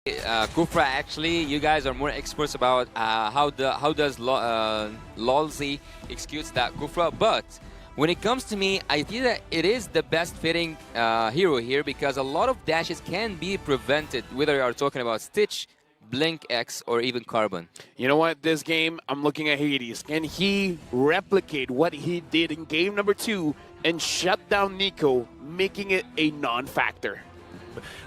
Kufra, actually, you guys are more experts about how does Lolzy executes that Kufra. But when it comes to me, I think that it is the best fitting hero here because a lot of dashes can be prevented, whether you are talking about Stitch, Blink X, or even Carbon. You know what? This game, I'm looking at Hades. Can he replicate what he did in game number 2 and shut down Nico, making it a non-factor?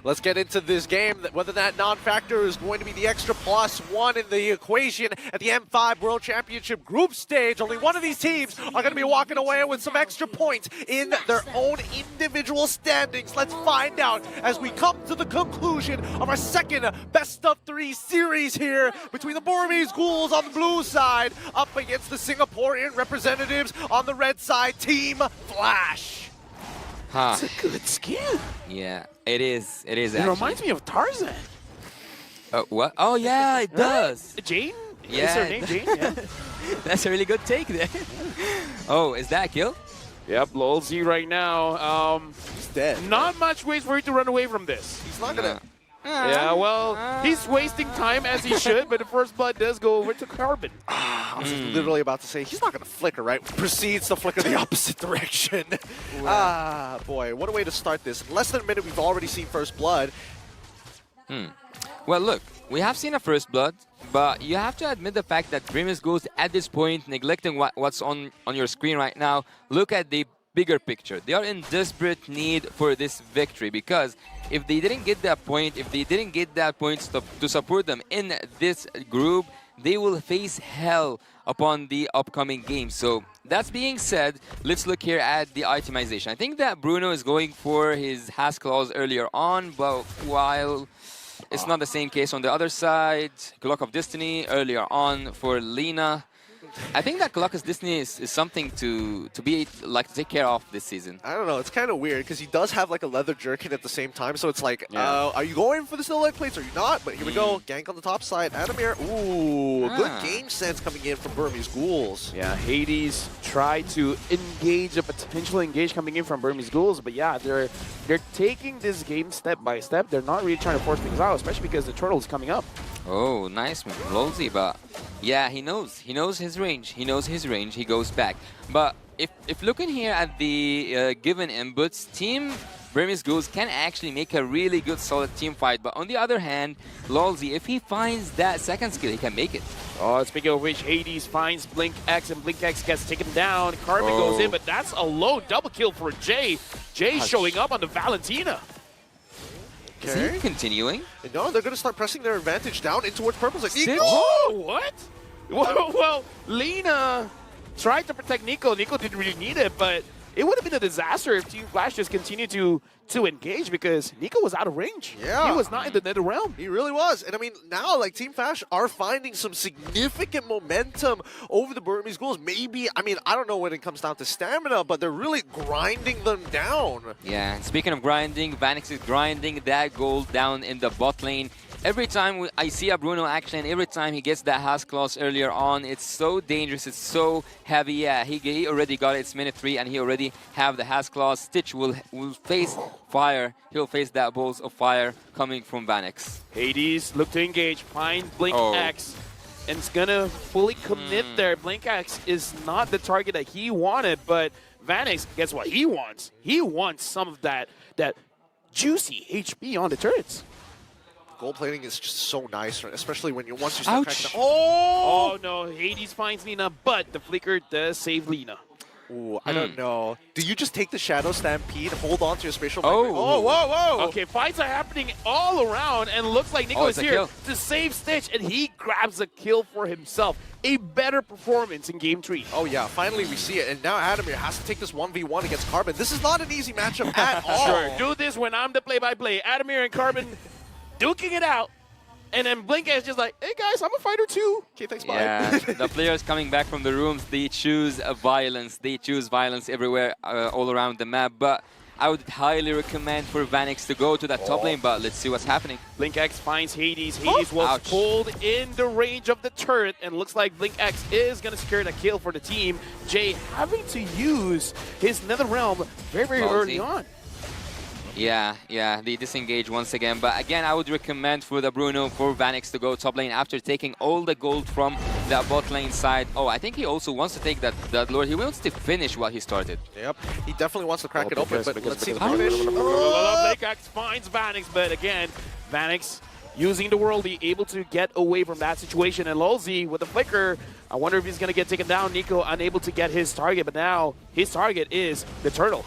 Let's get into this game. Whether that non-factor is going to be the extra +1 in the equation at the M5 World Championship group stage. Only one of these teams are going to be walking away with some extra points in their own individual standings. Let's find out as we come to the conclusion of our second best-of-3 series here between the Burmese Ghouls on the blue side up against the Singaporean representatives on the red side, Team Flash. Huh. It's a good skin. Yeah, it is. It is. It reminds me of Tarzan. What? Oh yeah, it does. Jane? Yeah. Is her name Jane? Yeah. That's a really good take there. Oh, is that a kill? Yep, Lolzy right now. He's dead. Not much ways for him to run away from this. He's not going to... Yeah, well, he's wasting time as he should, but the first blood does go over to Carbon. I was literally about to say, he's not going to flicker, right? Proceeds to flicker the opposite direction. Boy, what a way to start this. In less than a minute, we've already seen first blood. Well, look, we have seen a first blood, but you have to admit the fact that BURMESE GHOULS at this point, neglecting what's on your screen right now, look at the bigger picture. They are in desperate need for this victory because if they didn't get that point, if they didn't get that point to support them in this group, they will face hell upon the upcoming game. So that being said, let's look here at the itemization. I think that Bruno is going for his Has clause earlier on, but while it's not the same case on the other side, Clock of Destiny earlier on for Lina. I think that Clock of Destiny is something to take care of this season. I don't know, it's kind of weird because he does have like a leather jerkin at the same time, so it's like, are you going for the still leg plates or are you not? But here we go, gank on the top side, Adamir, good game sense coming in from Burmese Ghouls. Yeah, Hades tried to engage, a potential engage coming in from Burmese Ghouls, but yeah, they're taking this game step by step. They're not really trying to force things out, especially because the turtle is coming up. Oh, nice man, Lolzy, but yeah, he knows his range. He knows his range. He goes back. But if looking here at the given inputs, Team BURMESE GHOULS can actually make a really good solid team fight. But on the other hand, Lolzy, if he finds that second skill, he can make it. Oh, speaking of which, Hades finds Blink X and Blink X gets taken down. Carbon goes in, but that's a low double kill for Jay. Jay showing up on the Valentina. Is he continuing? No, they're going to start pressing their advantage down in towards purple. Like, oh, what? Well, Lina tried to protect Nico. Nico didn't really need it, but it would have been a disaster if Team Flash just continued to engage because Nico was out of range. Yeah. He was not in the nether realm. He really was. And I mean, now like Team Flash are finding some significant momentum over the Burmese Ghouls. Maybe, I mean, I don't know when it comes down to stamina, but they're really grinding them down. Yeah, speaking of grinding, Vanix is grinding that gold down in the bot lane. Every time I see a Bruno action, every time he gets that Has clause earlier on, it's so dangerous, it's so heavy. Yeah, he already got its minute 3 and he already have the Has clause. Stitch will face fire. He'll face that balls of fire coming from Vanix. Hades look to engage, find Blink X, and it's gonna fully commit there. Blink X is not the target that he wanted, but Vanix, guess what he wants? He wants some of that juicy HP on the turrets. Gold plating is just so nice, especially when once you start cracking down. Oh no, Hades finds Lina, but the flicker does save Lina. Ooh, I don't know. Do you just take the Shadow Stampede, hold on to your spatial whoa. Okay, fights are happening all around, and looks like Nico is here to save Stitch, and he grabs a kill for himself. A better performance in Game 3. Oh yeah, finally we see it, and now Adamir has to take this 1v1 against Carbon. This is not an easy matchup at all. Sure, do this when I'm the play-by-play. Adamir and Carbon duking it out, and then Blink is just like, hey guys, I'm a fighter too. Okay, thanks, bye. Yeah, the players coming back from the rooms, they choose violence. They choose violence everywhere, all around the map. But I would highly recommend for Vanix to go to that top lane, but let's see what's happening. Blink X finds Hades. Hades was pulled in the range of the turret, and looks like Blink X is going to secure the kill for the team. Jay having to use his nether realm very, very early on. Yeah, they disengage once again. But again, I would recommend for the Bruno, for Vanix to go top lane after taking all the gold from the bot lane side. Oh, I think he also wants to take that Lord. He wants to finish what he started. Yep, he definitely wants to crack it open, but let's see the because- finish. BlakeX finds Vanix, but again, Vanix using the worldie, able to get away from that situation. And Lolzy with the flicker, I wonder if he's going to get taken down. Nico unable to get his target, but now his target is the turtle.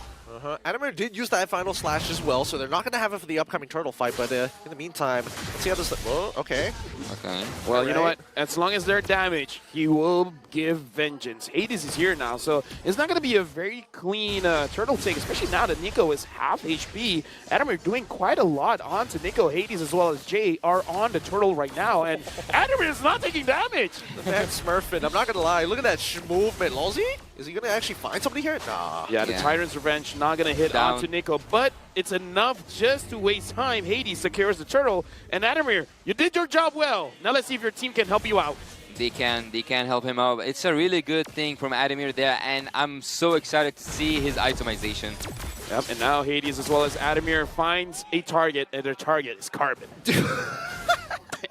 Adamir did use that final slash as well, so they're not going to have it for the upcoming turtle fight, but in the meantime, let's see how this... Whoa, okay. Okay. Well, you know what? As long as they're damaged, he will give vengeance. Hades is here now, so it's not going to be a very clean turtle take, especially now that Nico is half HP. Adamir doing quite a lot onto Nico. Hades as well as Jay are on the turtle right now, and Adamir is not taking damage. The man smurfing. I'm not going to lie. Look at that movement. Lolzy? Is he going to actually find somebody here? Nah. Yeah, the Tyrant's Revenge not going to hit Down. onto Nico, but it's enough just to waste time. Hades secures the turtle, and Adamir, you did your job well. Now let's see if your team can help you out. They can help him out. It's a really good thing from Adamir there, and I'm so excited to see his itemization. Yep, and now Hades as well as Adamir finds a target, and their target is Carbon.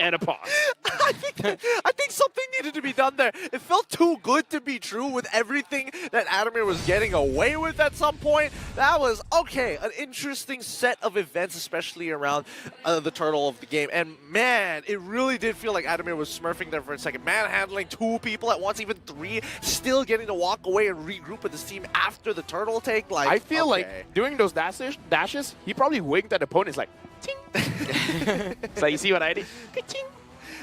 And a pause. I think something needed to be done there. It felt too good to be true with everything that Adamir was getting away with at some point. That was, okay, an interesting set of events, especially around the turtle of the game. And man, it really did feel like Adamir was smurfing there for a second. Manhandling 2 people at once, even 3, still getting to walk away and regroup with his team after the turtle take. Like, I feel okay. like doing those dashes, he probably winked at opponents like, ting. So you see what I did? Ka-ching.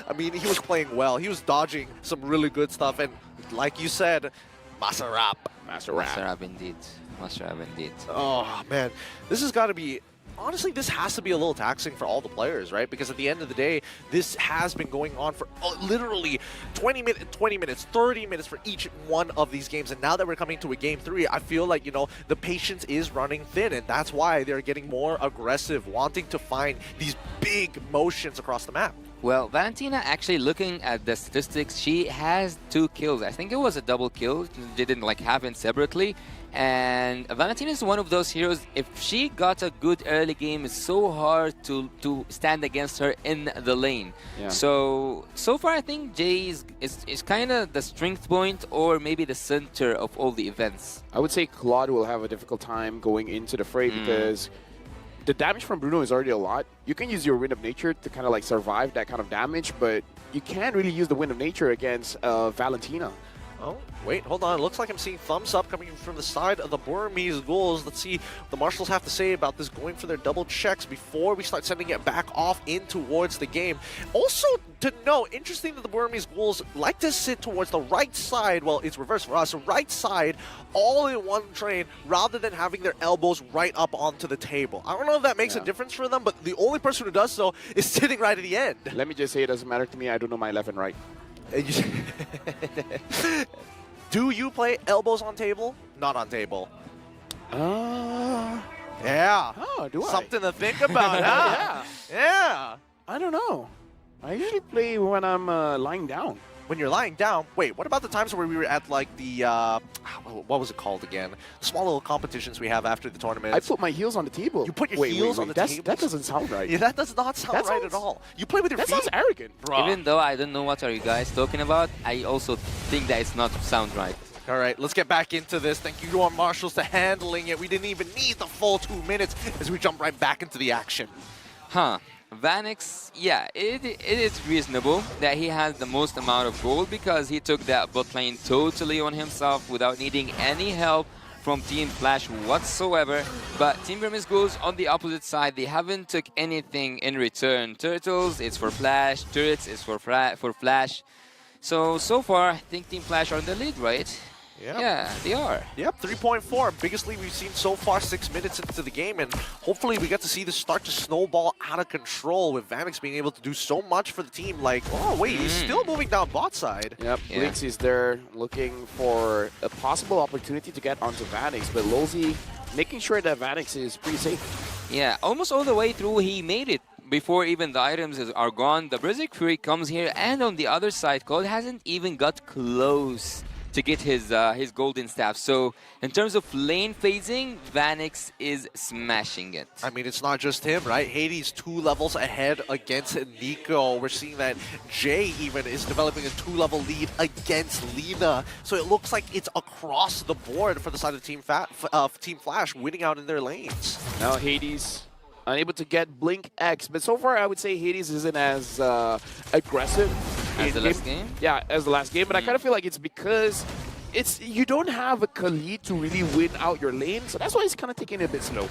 I mean, he was playing well. He was dodging some really good stuff. And like you said, Masarap. Master Master Rap. Rap indeed. Master Rap indeed. Oh, man. This has got to be... Honestly, this has to be a little taxing for all the players, right? Because at the end of the day, this has been going on for literally 20 minutes, 30 minutes for each one of these games. And now that we're coming to a game 3, I feel like, you know, the patience is running thin. And that's why they're getting more aggressive, wanting to find these big motions across the map. Well, Valentina, actually looking at the statistics, she has 2 kills. I think it was a double kill. They didn't like happen separately. And Valentina is one of those heroes. If she got a good early game, it's so hard to stand against her in the lane. Yeah. So far I think Jay is kind of the strength point or maybe the center of all the events. I would say Claude will have a difficult time going into the fray because the damage from Bruno is already a lot. You can use your Wind of Nature to kind of like survive that kind of damage, but you can't really use the Wind of Nature against Valentina. Oh, wait, hold on. It looks like I'm seeing thumbs up coming from the side of the Burmese Ghouls. Let's see what the Marshals have to say about this, going for their double checks before we start sending it back off in towards the game. Also, to know, interesting that the Burmese Ghouls like to sit towards the right side. Well, it's reversed for us. Right side, all in one train, rather than having their elbows right up onto the table. I don't know if that makes a difference for them, but the only person who does so is sitting right at the end. Let me just say it doesn't matter to me. I don't know my left and right. Do you play elbows on table? Not on table. Yeah. Oh, do I? Something to think about, huh? Yeah. I don't know. I usually play when I'm lying down. When you're lying down, wait, what about the times where we were at like the, what was it called again? The small little competitions we have after the tournament. I put my heels on the table. You put your heels on the table? That doesn't sound right. Yeah, that does not sound right at all. You play with your That feet? sounds arrogant. Bruh. Even though I don't know what are you guys talking about, I also think that it's not sound right. All right, let's get back into this. Thank you to our Marshals for handling it. We didn't even need the full 2 minutes as we jump right back into the action. Huh. Vanix, yeah, it is reasonable that he has the most amount of gold because he took that bot lane totally on himself without needing any help from Team Flash whatsoever. But Team BURMESE GHOULS on the opposite side, they haven't took anything in return. Turtles, it's for Flash. Turrets, it's for Flash. So far, I think Team Flash are in the lead, right? Yep. Yeah, they are. Yep, 3.4. Biggest lead we've seen so far 6 minutes into the game, and hopefully we get to see this start to snowball out of control with Vanix being able to do so much for the team. Like, oh wait, he's still moving down bot side. Yep, Yeah. Blinks is there looking for a possible opportunity to get onto Vanix, but Lolzy making sure that Vanix is pretty safe. Yeah, almost all the way through, he made it. Before even the items are gone, the Berserk Fury comes here, and on the other side, Cold hasn't even got close to get his golden staff. So in terms of lane phasing, Vanix is smashing it. I mean, it's not just him, right? Hades 2 levels ahead against Nico. We're seeing that Jay even is developing a 2-level lead against Lina. So it looks like it's across the board for the side of Team Flash, winning out in their lanes. Now Hades unable to get Blink X, but so far I would say Hades isn't as aggressive As the last game? Yeah, as the last game, but I kind of feel like it's because you don't have a Khalid to really win out your lane, so that's why it's kind of taking it a bit slow.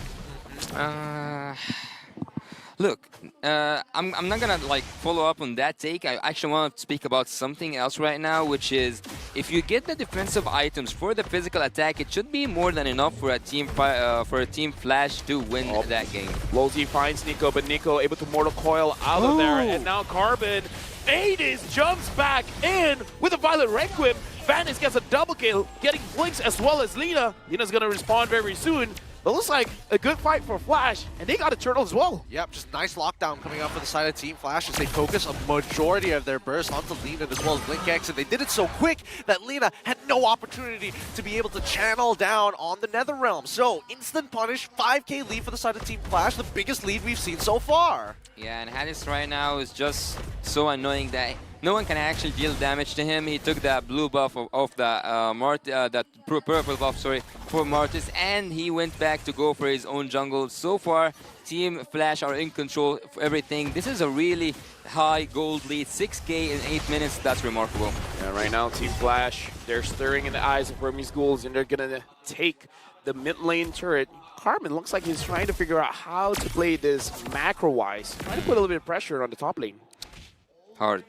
Look, I'm not gonna like follow up on that take. I actually want to speak about something else right now, which is if you get the defensive items for the physical attack, it should be more than enough for a team Flash to win that game. Lolzy finds Nico, but Nico able to Mortal Coil out of there, and now Carbon. Hades jumps back in with a Violet Requiem. Vanix gets a double kill, getting Blinks as well as Lina. Lina's gonna respawn very soon. It looks like a good fight for Flash, and they got a turtle as well. Yep, just nice lockdown coming up for the side of Team Flash as they focus a majority of their burst onto Lina as well as Blink X, and they did it so quick that Lina had no opportunity to be able to channel down on the Netherrealm. So, instant punish, 5k lead for the side of Team Flash, the biggest lead we've seen so far. Yeah, and Hades right now is just so annoying that no one can actually deal damage to him. He took that blue buff of the that purple buff, sorry, for Martis, and he went back to go for his own jungle. So far, Team Flash are in control of everything. This is a really high gold lead, 6k in 8 minutes. That's remarkable. Yeah, right now, Team Flash, they're stirring in the eyes of BURMESE Ghouls, and they're gonna take the mid lane turret. Carmen looks like he's trying to figure out how to play this macro-wise, trying to put a little bit of pressure on the top lane. Hard,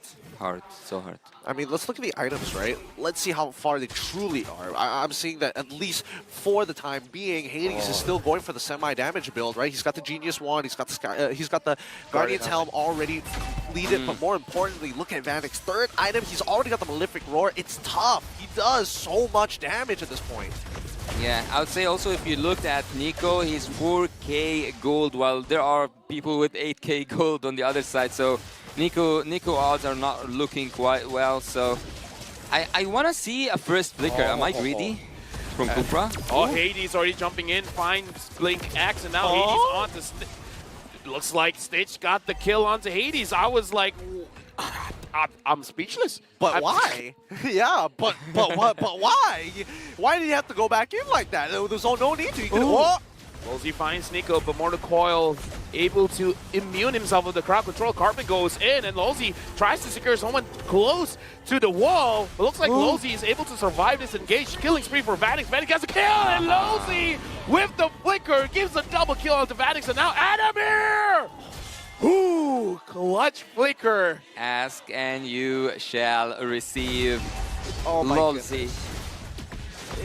so hard. I mean, let's look at the items, right? Let's see how far they truly are. I'm seeing that at least for the time being, Hades is still going for the semi-damage build, right? He's got the Genius Wand, he's got the Guardian's Helm already completed, but more importantly, look at Vanix. Third item, he's already got the Malefic Roar. It's tough. He does so much damage at this point. Yeah, I would say also if you looked at Nico, he's 4k gold, while there are people with 8k gold on the other side. So Nico odds are not looking quite well. So I want to see a first flicker. Am I greedy from Kupra? Oh, Hades already jumping in, finds Blink X, and now Hades onto looks like Stitch got the kill onto Hades. I was like, I'm speechless. But why? Yeah, but what? But why? Why did he have to go back in like that? There's no need to. He could. Lolzy finds Nico, but Mortal Coil able to immune himself with the crowd control. Carpet goes in, and Lolzy tries to secure someone close to the wall. It looks like Lolzy is able to survive this engaged killing spree for Vanix. Vanix gets a kill, and Lolzy with the flicker gives a double kill onto Vanix, and now Adamir! Ooh, clutch flicker. Ask and you shall receive. Oh my Lolzy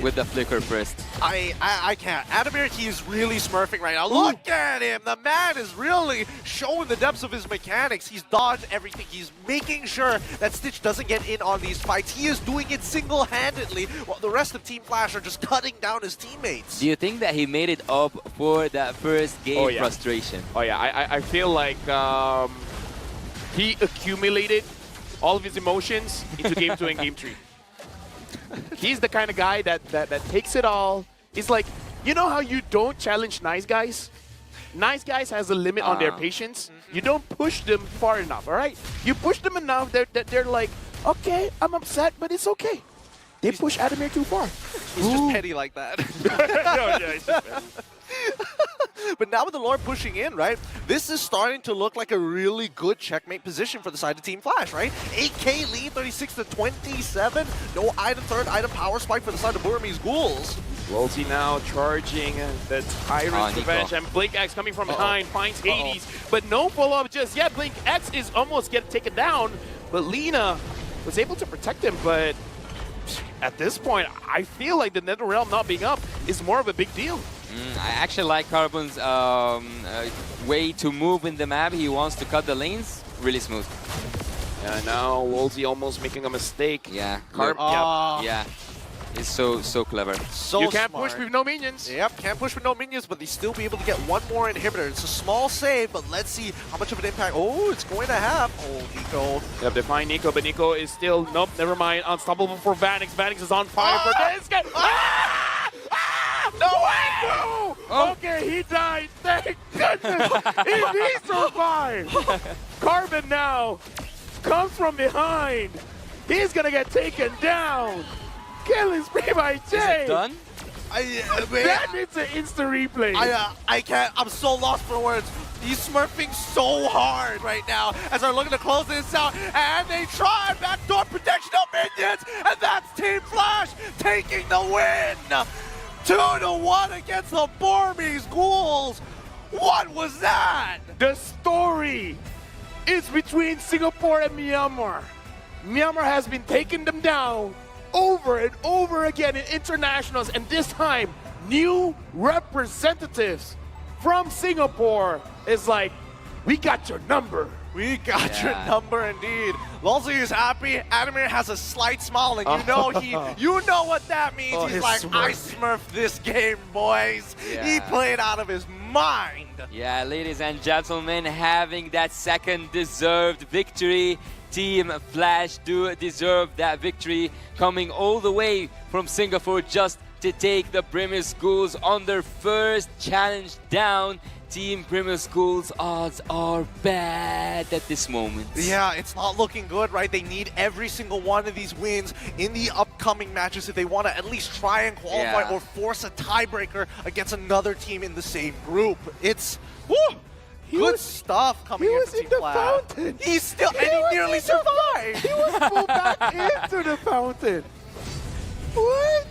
with the flicker first. I can't. Adamir, he's really smurfing right now. Look at him. The man is really showing the depths of his mechanics. He's dodged everything. He's making sure that Stitch doesn't get in on these fights. He is doing it single-handedly while the rest of Team Flash are just cutting down his teammates. Do you think that he made it up for that first game frustration? Oh yeah, I feel like he accumulated all of his emotions into Game 2 and Game 3. He's the kind of guy that takes it all. He's like, you know how you don't challenge nice guys? Nice guys has a limit on their patience. You don't push them far enough, all right? You push them enough that they're like, okay, I'm upset, but it's okay. They push Adamir too far. He's just petty like that. He's just petty. But now with the Lord pushing in, right, this is starting to look like a really good checkmate position for the side of Team Flash, right? 8k lead, 36 to 27. No item, third item power spike for the side of BURMESE Ghouls. Lolzy now charging the Tyrant's Revenge, and Blink X coming from behind, finds Hades, but no follow-up just yet. Blink X is almost getting taken down, but Lina was able to protect him, but at this point, I feel like the Netherrealm not being up is more of a big deal. I actually like Carbon's way to move in the map. He wants to cut the lanes really smooth. And now Lolzy almost making a mistake. Yeah. Yeah. is so clever. So You can't smart. push with no minions. Yep, can't push with no minions, but they still be able to get one more inhibitor. It's a small save, but let's see how much of an impact. Oh, it's going to have. Oh, Nico. Yep, they find Nico, but Nico is still, nope, never mind. Unstoppable for Vanix. Vanix is on fire for this guy. Ah! Ah! No way! Oh. Okay, he died. Thank goodness. He survived. Carbon now comes from behind. He's gonna get taken down. Killing spree by Jay. Is it done? That needs an instant replay. I can't. I'm so lost for words. He's smurfing so hard right now as they're looking to close this out, and they try backdoor protection of minions, and that's Team Flash taking the win. 2-1 against the BURMESE Ghouls. What was that? The story is between Singapore and Myanmar. Myanmar has been taking them down over and over again in internationals, and this time, new representatives from Singapore is like, we got your number. We got your number indeed. Lulzy is happy. Adamir has a slight smile, and you know what that means. Oh, He's his like, I smurf. smurfed this game, boys. He Yeah. played out of his mind. Yeah, ladies and gentlemen, having that second deserved victory. Team Flash do deserve that victory, coming all the way from Singapore just to take the BURMESE Ghouls on their first challenge down. Team BURMESE Ghouls odds are bad at this moment. Yeah, it's not looking good, right? They need every single one of these wins in the upcoming matches if they want to at least try and qualify Yeah. or force a tiebreaker against another team in the same group. It's woo, good stuff coming he in was for in Team the Flash. fountain. He's still, and he was nearly in the survived. He was pulled back into the fountain. What?